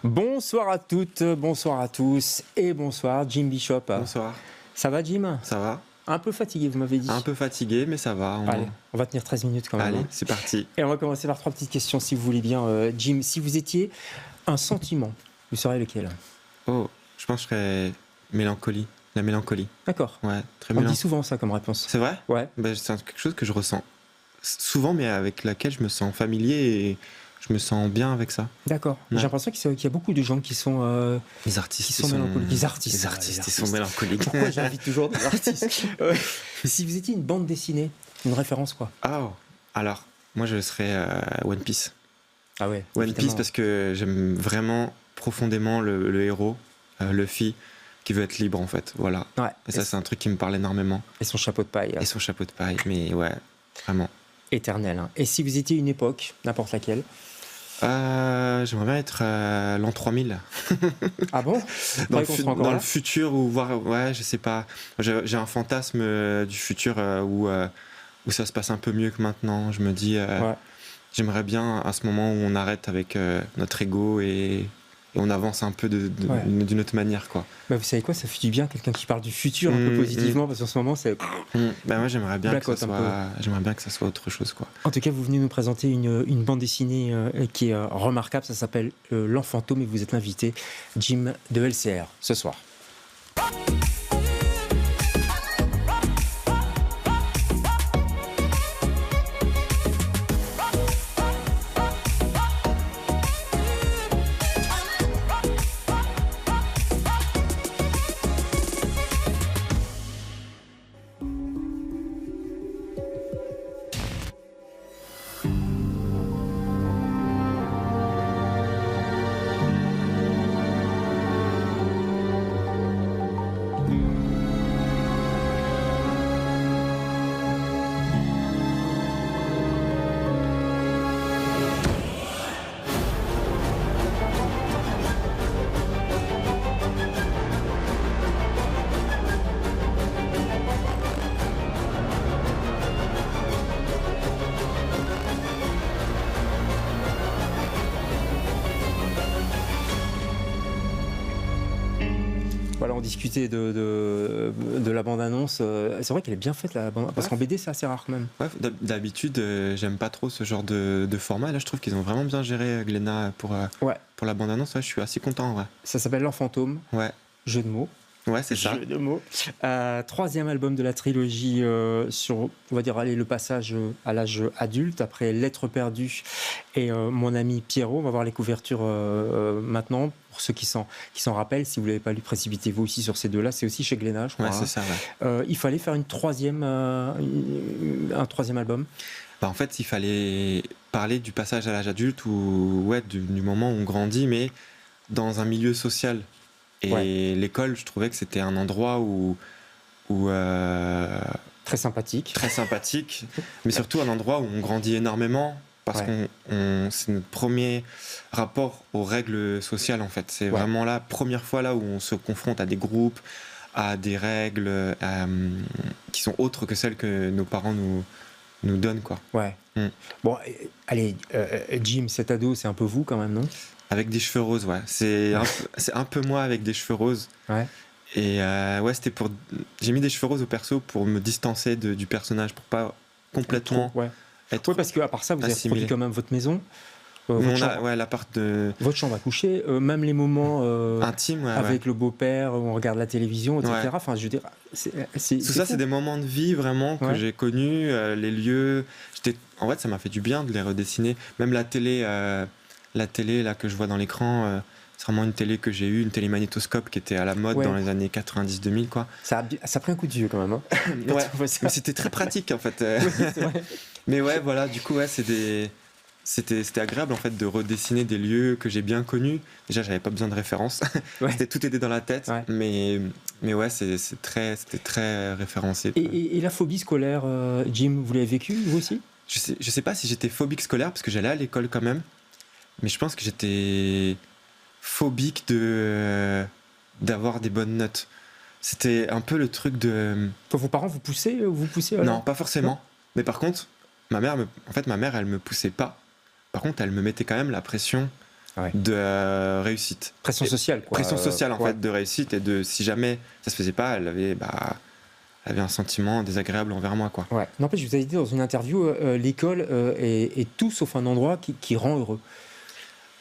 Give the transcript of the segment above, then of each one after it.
Bonsoir à toutes, bonsoir à tous et bonsoir Jim Bishop. Bonsoir. Ça va Jim? Ça va? Un peu fatigué, vous m'avez dit. Un peu fatigué, mais ça va. Allez, on va tenir 13 minutes quand même. Allez, c'est parti. Et on va commencer par 3 petites questions si vous voulez bien. Jim, si vous étiez un sentiment, vous saurez lequel? Oh, je pense que je serais mélancolie. La mélancolie. D'accord. Ouais, très On dit souvent ça comme réponse. C'est vrai? Ouais. Ben, c'est quelque chose que je ressens souvent, mais avec laquelle je me sens familier et je me sens bien avec ça. D'accord. Ouais. J'ai l'impression qu'il y a beaucoup de gens qui sont Les artistes, qui sont mélancoliques. Les artistes. Les artistes, ils sont mélancoliques. Pourquoi j'invite toujours des artistes? Si vous étiez une bande dessinée, une référence quoi? Ah, alors, moi je serais One Piece. Ah ouais. One évidemment. Piece parce que j'aime vraiment profondément le héros, Luffy, qui veut être libre en fait. Voilà. Ouais. Et ça, c'est un truc qui me parle énormément. Et son chapeau de paille. Et son chapeau de paille, mais ouais, vraiment. Éternel. Hein. Et si vous étiez une époque, n'importe laquelle? J'aimerais bien être l'an 3000. Ah bon? Dans le futur, ou voir, ouais, je sais pas. J'ai un fantasme du futur où ça se passe un peu mieux que maintenant. Je me dis, Ouais. j'aimerais bien à ce moment où on arrête avec notre ego et on avance un peu d'une autre manière, quoi. Bah vous savez quoi, ça fait du bien quelqu'un qui parle du futur un peu positivement, parce qu'en ce moment c'est... Bah moi j'aimerais bien que ça soit autre chose, quoi. En tout cas, vous venez nous présenter une bande dessinée qui est remarquable, ça s'appelle L'Enfantôme, et vous êtes l'invité Jim de LCR ce soir. Voilà, on discutait de la bande-annonce. C'est vrai qu'elle est bien faite, la bande, parce qu'en BD, c'est assez rare quand même. Ouais, d'habitude, j'aime pas trop ce genre de format. Là, je trouve qu'ils ont vraiment bien géré Glénat pour la bande-annonce. Ouais, je suis assez content, ouais. Ça s'appelle L'Enfantôme. Ouais. Jeu de mots. Ouais, c'est ça. Jeu de mots. 3e album de la trilogie sur, on va dire, allez, le passage à l'âge adulte, après Lettres perdues et Mon ami Pierrot. On va voir les couvertures maintenant. Pour ceux qui s'en rappellent, si vous ne l'avez pas lu, précipitez-vous aussi sur ces deux-là. C'est aussi chez Glénat, je crois. Ouais, c'est ça, ouais. Il fallait faire un troisième album. Bah, en fait, il fallait parler du passage à l'âge adulte, ou ouais, du moment où on grandit, mais dans un milieu social. Et l'école, je trouvais que c'était un endroit où très sympathique, mais surtout un endroit où on grandit énormément, parce que c'est notre premier rapport aux règles sociales, en fait. C'est vraiment la première fois là où on se confronte à des groupes, à des règles qui sont autres que celles que nos parents nous donnent, quoi. Ouais. Bon, allez, Jim, cet ado, c'est un peu vous quand même, non? Avec des cheveux roses, ouais. C'est un peu moi avec des cheveux roses. Ouais. Et ouais, j'ai mis des cheveux roses au perso pour me distancer du personnage, pour pas complètement être. Ouais, parce qu'à part ça, vous avez produit quand même votre maison. L'appart de. Votre chambre à coucher, même les moments intimes, avec le beau-père, où on regarde la télévision, etc. Ouais. Enfin, je veux dire, tout ça, c'est des moments de vie vraiment que j'ai connus, les lieux. En fait, ça m'a fait du bien de les redessiner. Même la télé là que je vois dans l'écran, c'est vraiment une télé que j'ai eue, une télé magnétoscope qui était à la mode dans les années 90-2000, quoi. Ça a pris un coup de vieux quand même. Hein. Mais c'était très pratique en fait. C'est vrai. Mais ouais, voilà, du coup, c'était agréable en fait de redessiner des lieux que j'ai bien connus. Déjà, j'avais pas besoin de références. Tout était dans la tête. Ouais. Mais ouais, c'était très référencé. Et la phobie scolaire, Jim, vous l'avez vécue, vous aussi? Je sais pas si j'étais phobique scolaire, parce que j'allais à l'école quand même. Mais je pense que j'étais phobique d'avoir des bonnes notes. C'était un peu le truc de... Vos parents vous poussaient Non, pas forcément. Non. Mais par contre, ma mère, elle me poussait pas. Par contre, elle me mettait quand même la pression de réussite. Pression sociale, quoi. Pression sociale, en fait, de réussite, et de si jamais ça se faisait pas, elle avait un sentiment désagréable envers moi, quoi. Ouais. N'empêche, je vous avais dit dans une interview, l'école est tout sauf un endroit qui rend heureux.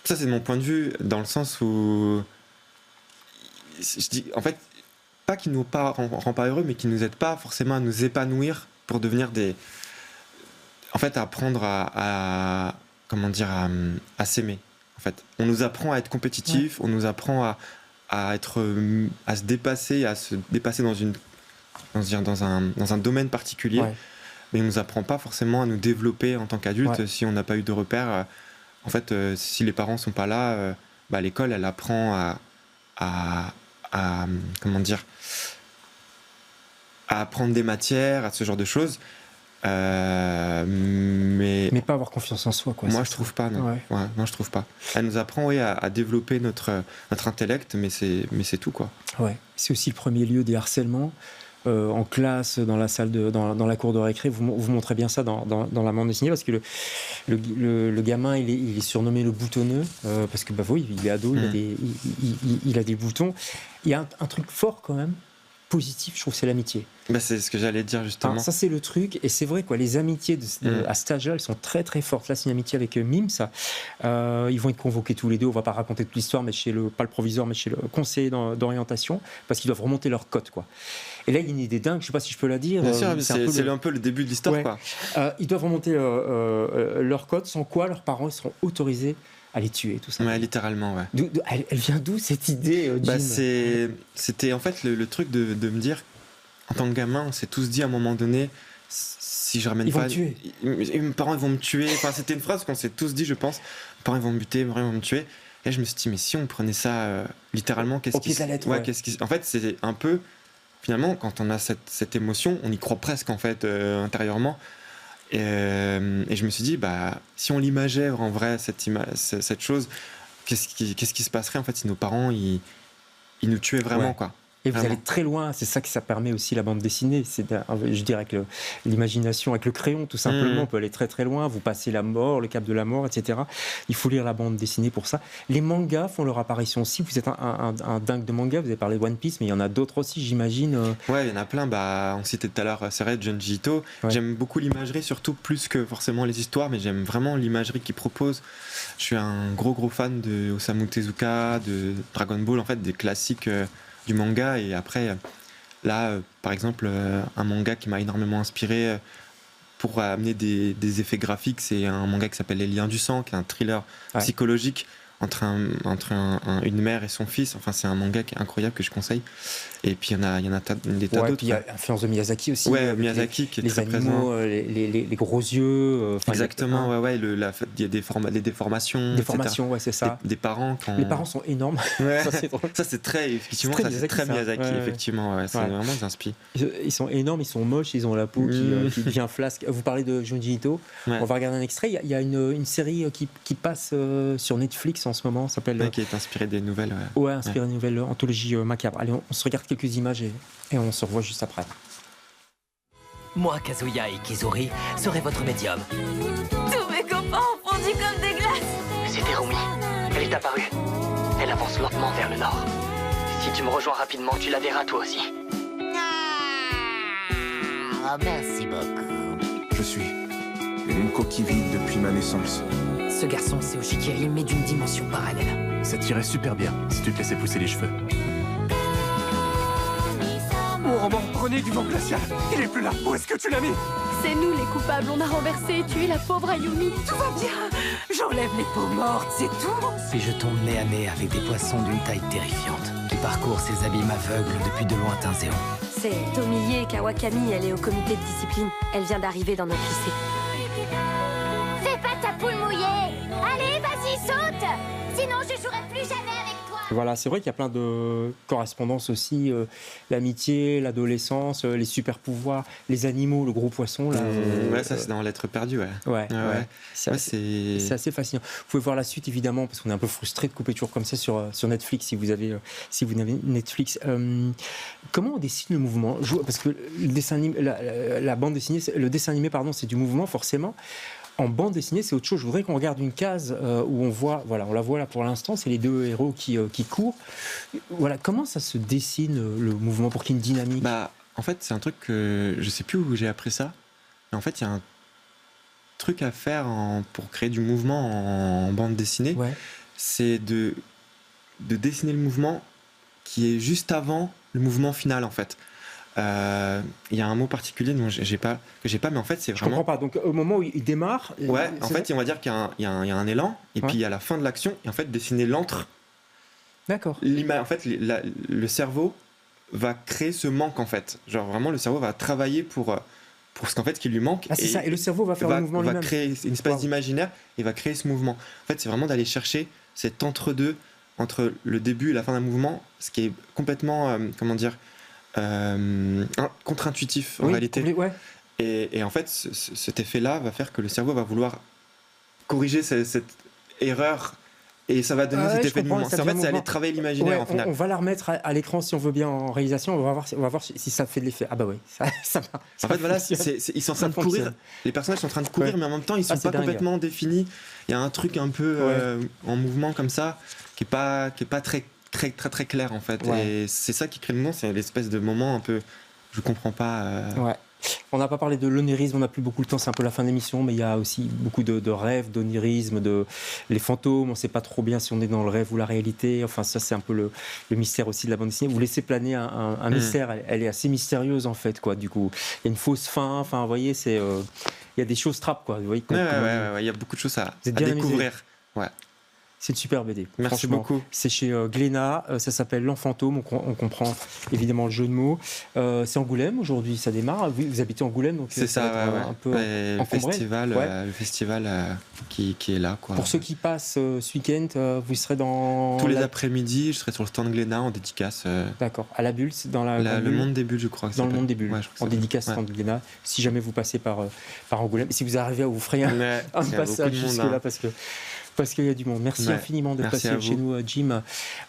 Ça, c'est de mon point de vue, dans le sens où je dis, en fait, pas qu'il nous rend pas heureux, mais qu'il nous aide pas forcément à nous épanouir pour devenir en fait, à apprendre à s'aimer. En fait, on nous apprend à être compétitif, on nous apprend à se dépasser dans un domaine particulier, mais on nous apprend pas forcément à nous développer en tant qu'adulte si on n'a pas eu de repères. En fait, si les parents sont pas là, l'école, elle apprend à apprendre des matières, à ce genre de choses. Mais pas avoir confiance en soi, quoi. Moi, je trouve pas, non. Non, je trouve pas. Elle nous apprend à développer notre intellect, mais c'est tout, quoi. Ouais. C'est aussi le premier lieu des harcèlements. En classe, dans la salle dans la cour de récré, vous montrez bien ça dans la bande dessinée, parce que le gamin il est surnommé le boutonneux, parce que oui, il est ado, il a des boutons. Il y a un truc fort quand même, positif, je trouve, c'est l'amitié. C'est ce que j'allais dire, justement. Ça, c'est le truc, et c'est vrai, quoi, les amitiés à cet âge-là, elles sont très très fortes. Là, c'est une amitié avec Mime, ça. Ils vont être convoqués tous les deux, on va pas raconter toute l'histoire, mais pas le proviseur, mais chez le conseiller d'orientation, parce qu'ils doivent remonter leur cote, quoi. Et là, il y a une idée dingue, je sais pas si je peux la dire. Bien sûr, c'est un peu le début de l'histoire, quoi. Ils doivent remonter leur cote, sans quoi leurs parents seront autorisés à les tuer, tout ça. Ouais, littéralement, ouais. Elle vient d'où, cette idée, Jim ? C'était en fait le truc de me dire, en tant que gamin, on s'est tous dit à un moment donné, si je ramène ils pas... vont me tuer. Mes parents, ils vont me tuer. Enfin, c'était une phrase qu'on s'est tous dit, je pense. Mes parents, ils vont me buter, mes parents, ils vont me tuer. Et je me suis dit, mais si on prenait ça littéralement, qu'est-ce qui... En fait, c'est un peu... Finalement, quand on a cette émotion, on y croit presque, en fait, intérieurement. Et je me suis dit, si on l'imageait en vrai, cette chose, qu'est-ce qui se passerait, en fait, si nos parents, ils nous tuaient vraiment, quoi. Et vous allez très loin, c'est ça que ça permet aussi, la bande dessinée. Je dirais avec l'imagination, avec le crayon, tout simplement, on peut aller très très loin. Vous passez la mort, le cap de la mort, etc. Il faut lire la bande dessinée pour ça. Les mangas font leur apparition aussi. Vous êtes un dingue de manga, vous avez parlé de One Piece, mais il y en a d'autres aussi, j'imagine. Ouais, il y en a plein. On citait tout à l'heure, c'est vrai, Junji Ito. Ouais. J'aime beaucoup l'imagerie, surtout plus que forcément les histoires, mais j'aime vraiment l'imagerie qu'il propose. Je suis un gros fan de Osamu Tezuka, de Dragon Ball, en fait, des classiques du manga. Et après, là, par exemple, un manga qui m'a énormément inspiré pour amener des effets graphiques, c'est un manga qui s'appelle Les Liens du Sang, qui est un thriller psychologique entre une mère et son fils. Enfin, c'est un manga qui est incroyable, que je conseille. Et puis il y en a des tas d'autres. Puis il y a l'influence de Miyazaki aussi. Ouais, Miyazaki qui est très animaux, présent. Les gros yeux. Exactement, il y a des déformations. Des formations, ouais, c'est ça. Des parents. Les parents sont énormes. Ouais. Ça, c'est très, effectivement, c'est très Miyazaki, effectivement. Ouais, c'est vraiment des inspi. Ils sont énormes, ils sont moches, ils ont la peau qui devient flasque. Vous parlez de Junji Ito. On va regarder un extrait. Il y a une série qui passe sur Netflix en ce moment, s'appelle. Qui est inspirée des nouvelles. Ouais, inspirée des nouvelles, anthologie macabre. Allez, on se regarde quelques images et on se revoit juste après. Moi, Kazuya et Kizuri serai votre médium. Tous mes copains ont fondu comme des glaces. C'est Terumi. Elle est apparue. Elle avance lentement vers le nord. Si tu me rejoins rapidement, tu la verras toi aussi. Ah, merci beaucoup. Je suis une coquille vide depuis ma naissance. Ce garçon, c'est Oshikiri, mais d'une dimension parallèle. Ça tirait super bien, si tu te laissais pousser les cheveux. Mon roman, prenez du vent glacial. Il est plus là. Où est-ce que tu l'as mis? C'est nous les coupables. On a renversé et tué la pauvre Ayumi. Tout va bien. J'enlève les peaux mortes, c'est tout. Puis je tombe nez à nez avec des poissons d'une taille terrifiante qui parcourent ces abîmes aveugles depuis de lointains éons. C'est Tomiye Kawakami, elle est au comité de discipline. Elle vient d'arriver dans notre lycée. Fais pas ta poule mouillée. Allez, vas-y, saute. Sinon, je jouerai plus jamais avec toi. Voilà, c'est vrai qu'il y a plein de correspondances aussi. L'amitié, l'adolescence, les super-pouvoirs, les animaux, le gros poisson. Là, ça, c'est dans L'être perdu, ouais. C'est assez fascinant. Vous pouvez voir la suite, évidemment, parce qu'on est un peu frustré de couper toujours comme ça sur Netflix, si vous avez Netflix. Comment on dessine le mouvement? Parce que le dessin animé, la bande dessinée, le dessin animé, pardon, c'est du mouvement, forcément. En bande dessinée, c'est autre chose. Je voudrais qu'on regarde une case où on voit, voilà, on la voit là pour l'instant, c'est les deux héros qui courent. Voilà, comment ça se dessine le mouvement pour qu'il y ait une dynamique? En fait, c'est un truc que je sais plus où j'ai appris ça, mais en fait, il y a un truc à faire pour créer du mouvement en bande dessinée. Ouais. C'est de dessiner le mouvement qui est juste avant le mouvement final, en fait. Il y a un mot particulier dont que j'ai pas, mais en fait, c'est vraiment. Je comprends pas. Donc, au moment où il démarre. Ouais, en fait, on va dire qu'il y a un élan, et puis il y a la fin de l'action, et en fait, dessiner l'entre. D'accord. En fait, le cerveau va créer ce manque, en fait. Genre, vraiment, le cerveau va travailler pour ce qu'en fait, qui lui manque. Ah, c'est ça. Et le cerveau va faire le mouvement lui-même. Va créer une espèce d'imaginaire et va créer ce mouvement. En fait, c'est vraiment d'aller chercher cet entre-deux, entre le début et la fin d'un mouvement, ce qui est complètement, contre-intuitif en réalité. Ouais. Et en fait, cet effet-là va faire que le cerveau va vouloir corriger cette erreur et ça va donner cet effet de mouvement. En fait, c'est aller travailler l'imaginaire en final. On va la remettre à l'écran si on veut bien en réalisation. On va voir si ça fait de l'effet. Ah bah oui, ça va. En fait, voilà, ils sont en train de courir. Les personnages sont en train de courir, mais en même temps, ils sont pas complètement définis. Il y a un truc un peu en mouvement comme ça qui est pas très clair en fait. Ouais. Et c'est ça qui crée le mouvement, c'est l'espèce de moment un peu. Je comprends pas. Ouais. On n'a pas parlé de l'onirisme, on n'a plus beaucoup de temps, c'est un peu la fin de l'émission, mais il y a aussi beaucoup de rêves, d'onirisme, les fantômes, on ne sait pas trop bien si on est dans le rêve ou la réalité. Enfin, ça, c'est un peu le mystère aussi de la bande dessinée. Vous laissez planer un mystère, elle est assez mystérieuse en fait, quoi. Du coup, il y a une fausse fin, enfin, vous voyez, il y a des choses trappes, quoi. Vous voyez, il y a beaucoup de choses à découvrir. Ouais. C'est une super BD. Merci beaucoup. C'est chez Glénat, ça s'appelle L'Enfantôme, on comprend évidemment le jeu de mots. C'est Angoulême aujourd'hui, ça démarre. Vous habitez Angoulême, donc c'est ça, un peu le festival qui est là, quoi. Pour ceux qui passent ce week-end, vous serez dans... Tous les après-midi, je serai sur le stand Glénat en dédicace. D'accord, à la Bulle, dans le Monde des Bulles, je crois. Dans le Monde des Bulles, en dédicace stand Glénat. Si jamais vous passez par Angoulême, si vous arrivez à vous frayer un passage jusque-là, parce qu'il y a du monde. Merci infiniment d'être passé chez nous, Jim.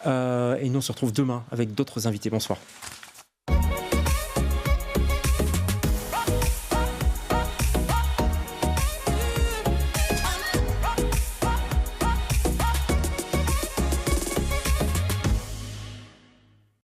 Et nous, on se retrouve demain avec d'autres invités. Bonsoir.